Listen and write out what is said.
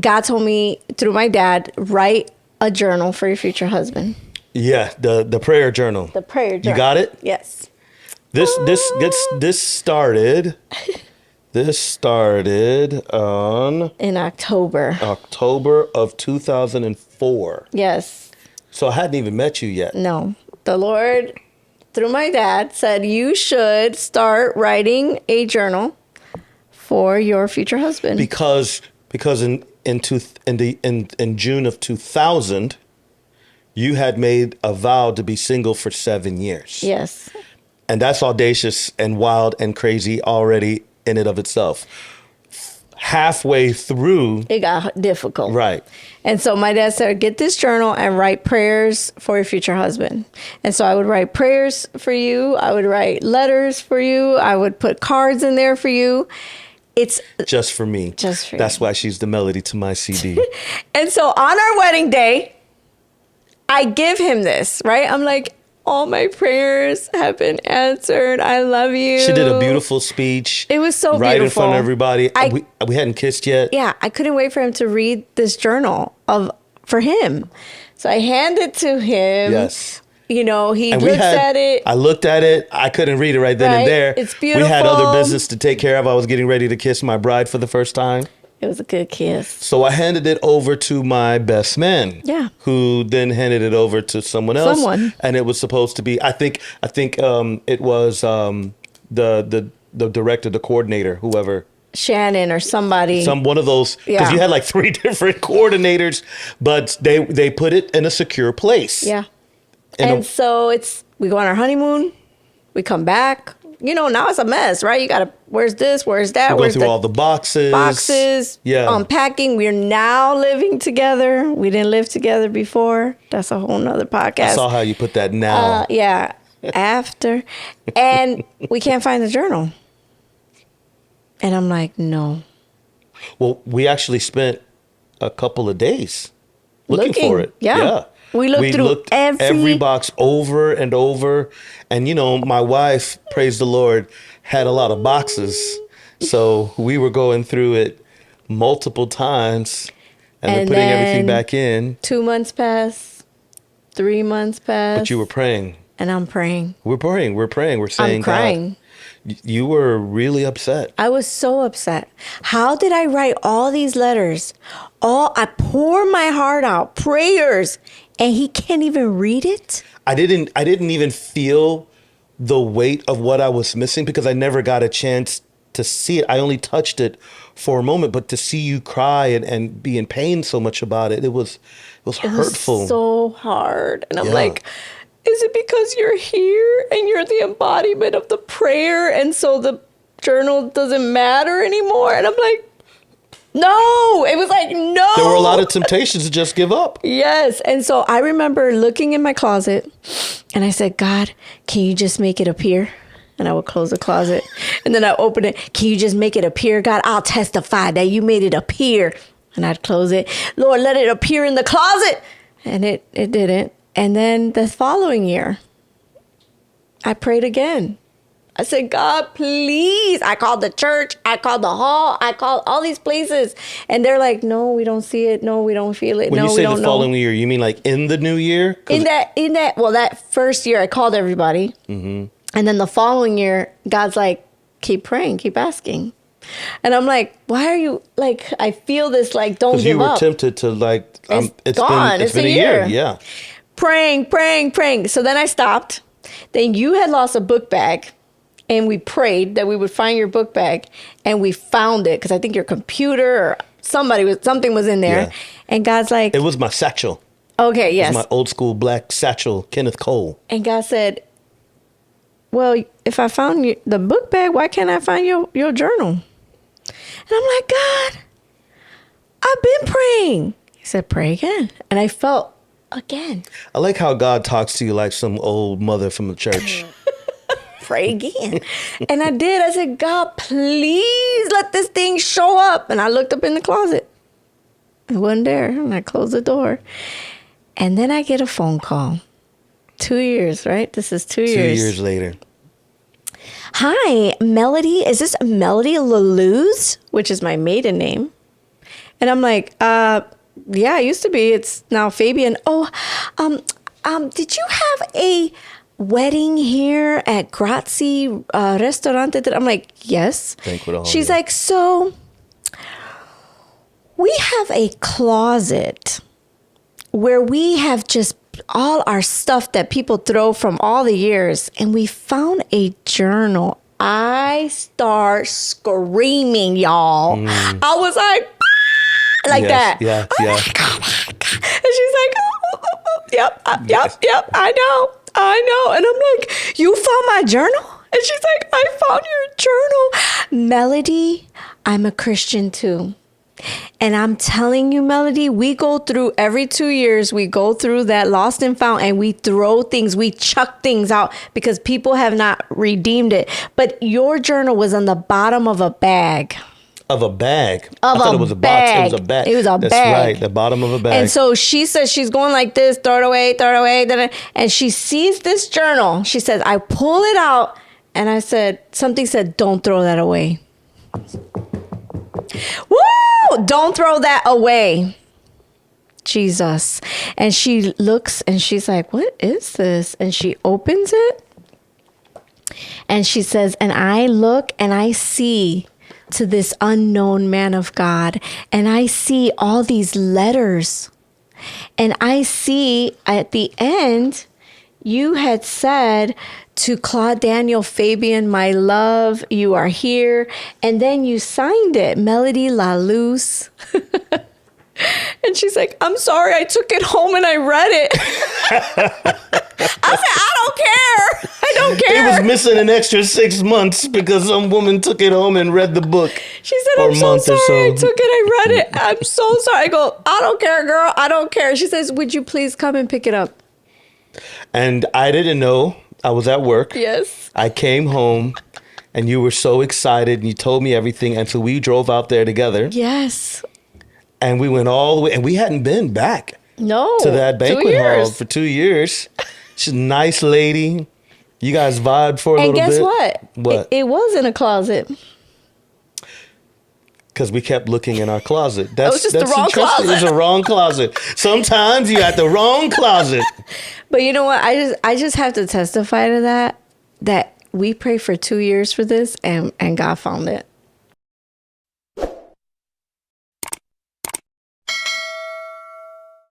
God told me through my dad, write a journal for your future husband. Yeah, the prayer journal. The prayer journal. You got it? Yes. This started on In October. October of 2004. Yes. So I hadn't even met you yet. No. The Lord, through my dad, said you should start writing a journal for your future husband. Because in June of 2000, you had made a vow to be single for 7 years. Yes. And that's audacious and wild and crazy already in and of itself. Halfway through, it got difficult. Right. And so my dad said, get this journal and write prayers for your future husband. And so I would write prayers for you. I would write letters for you. I would put cards in there for you. It's just for me. Just for That's you. why she's the melody to my CD. And so on our wedding day, I give him this, right? I'm like, all my prayers have been answered. I love you. She did a beautiful speech. It was so right beautiful. In front of everybody. We hadn't kissed yet. Yeah, I couldn't wait for him to read this journal for him. So I hand it to him. Yes. You know, he looks at it. I looked at it. I couldn't read it right then and there. It's beautiful. We had other business to take care of. I was getting ready to kiss my bride for the first time. It was a good kiss. So I handed it over to my best man. Yeah. Who then handed it over to someone else. And it was supposed to be, I think it was the director, the coordinator, whoever. Shannon or somebody. One of those, because you had like 3 different coordinators, but they put it in a secure place. Yeah. And so we go on our honeymoon, we come back. You know, now it's a mess, right? You got to, where's this? Where's that? We go through all the boxes. Yeah. Unpacking. We're now living together. We didn't live together before. That's a whole nother podcast. I saw how you put that now. Yeah. After. And we can't find the journal. And I'm like, no. Well, we actually spent a couple of days looking for it. Yeah. We looked every box over and over. And, you know, my wife, praise the Lord, had a lot of boxes. So we were going through it multiple times and then putting everything back in. 2 months passed, 3 months passed. But you were praying. And I'm praying. We're praying. We're saying, I'm crying. God, you were really upset. I was so upset. How did I write all these letters? I pour my heart out, prayers, and he can't even read it? I didn't even feel the weight of what I was missing because I never got a chance to see it. I only touched it for a moment, but to see you cry and be in pain so much about it, it was hurtful. It was so hard. And I'm like, is it because you're here and you're the embodiment of the prayer and so the journal doesn't matter anymore? And I'm like, no. It was like, no. There were a lot of temptations to just give up. Yes. And so I remember looking in my closet and I said, God, can you just make it appear? And I would close the closet and then I open it. Can you just make it appear? God, I'll testify that you made it appear. And I'd close it. Lord, let it appear in the closet. And it didn't. And then the following year, I prayed again. I said, God, please. I called the church. I called the hall. I called all these places. And they're like, no, we don't see it. No, we don't feel it. When no, you we say don't the know. following year, you mean like in the new year? That first year, I called everybody. Mm-hmm. And then the following year, God's like, keep praying, keep asking. And I'm like, why are you, like, I feel this, like, don't give up. Because you were tempted to, like, it's gone. It's been a year. Yeah. Praying. So then I stopped. Then you had lost a book bag. And we prayed that we would find your book bag. And we found it. Because I think your computer or something was in there. Yeah. And God's like. It was my satchel. Okay, yes. It was my old school black satchel, Kenneth Cole. And God said, well, if I found the book bag, why can't I find your journal? And I'm like, God, I've been praying. He said, pray again. And I felt again. I like how God talks to you like some old mother from the church. Pray again. And I did. I said, God, please let this thing show up. And I looked up in the closet. It wasn't there. And I closed the door. And then I get a phone call. 2 years, right? This is 2 years. 2 years later. Hi, Melody. Is this Melody Laluz? Which is my maiden name. And I'm like, yeah, it used to be. It's now Fabian. Oh, did you have a wedding here at Grazie Restaurante? I'm like, yes. Banquet hall, She's yeah. like, so we have a closet where we have just all our stuff that people throw from all the years, and we found a journal. I start screaming, y'all. I was like, like that. Yeah, I'm yeah. like, oh my God. And she's like, yep, I know. And I'm like, you found my journal? And she's like, I found your journal. Melody, I'm a Christian too. And I'm telling you, Melody, we go through every 2 years, we go through that lost and found, and we throw things, we chuck things out because people have not redeemed it. But your journal was on the bottom of a bag. Of a bag. Of I thought a it was a bag. box. It was a bag. It was a That's bag. right. The bottom of a bag. And so she says she's going like this, throw it away. And she sees this journal. She says, I pull it out. And I said, something said, don't throw that away. Woo! Don't throw that away. Jesus. And she looks and she's like, what is this? And she opens it. And she says, and I look and I see to this unknown man of God. And I see all these letters. And I see at the end, you had said to Claude Daniel Fabian, my love, you are here. And then you signed it, Melody La Luz. And she's like, I'm sorry, I took it home and I read it. I said, I don't care. I don't care. It was missing an extra 6 months because some woman took it home and read the book. She said, I'm so sorry. I took it. I read it. I'm so sorry. I go, I don't care, girl. I don't care. She says, would you please come and pick it up? And I didn't know. I was at work. Yes. I came home and you were so excited and you told me everything. And so we drove out there together. Yes. And we went all the way. And we hadn't been back No. to that 2 banquet hall years. for 2 years. She's a nice lady. You guys vibed for a And little bit. guess what? What? It was in a closet. Because we kept looking in our closet. That's was just the that's wrong interesting. closet. It was a wrong closet. Sometimes you at the wrong closet. But you know what? I just have to testify to that we prayed for 2 years for this and God found it.